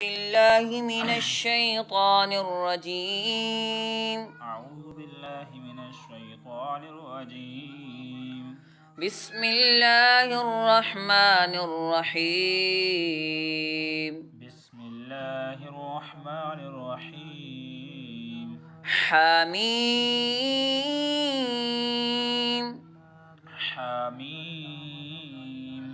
بالله من الشيطان الرجيم. أعوذ بالله من الشيطان الرجيم. بسم الله الرحمن الرحيم. بسم الله الرحمن الرحيم. حميم. حميم.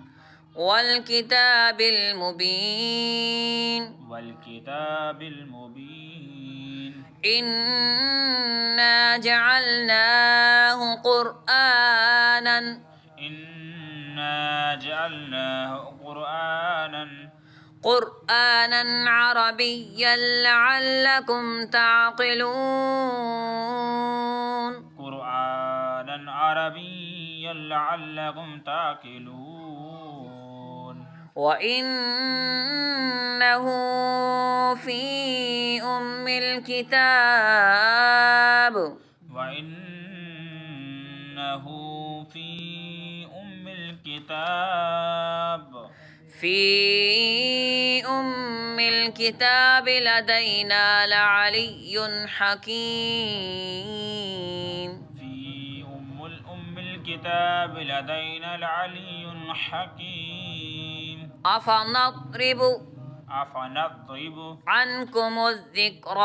والكتاب المبين. والكتاب المبين. إنا جعلناه قرآنا إنا جعلناه قرآنا عربيا لعلكم تعقلون. قرآنا عربيا لعلكم تعقلون. وإنه في أم الكتاب وإنه في أم الكتاب لدينا لعلي حكيم. في أم الكتاب لدينا العلي حكيم. أفنضرب عنكم الذكر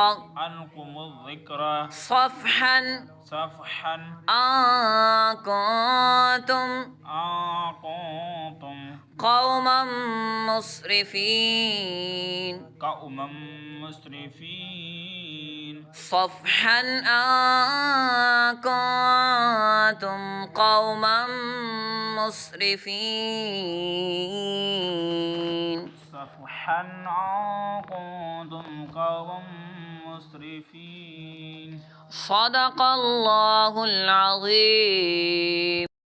صفحا أن كنتم قوما مسرفين. صفحا أن كنتم قوما مسرفين. صفحا أن كنتم قوما مسرفين. صدق الله العظيم.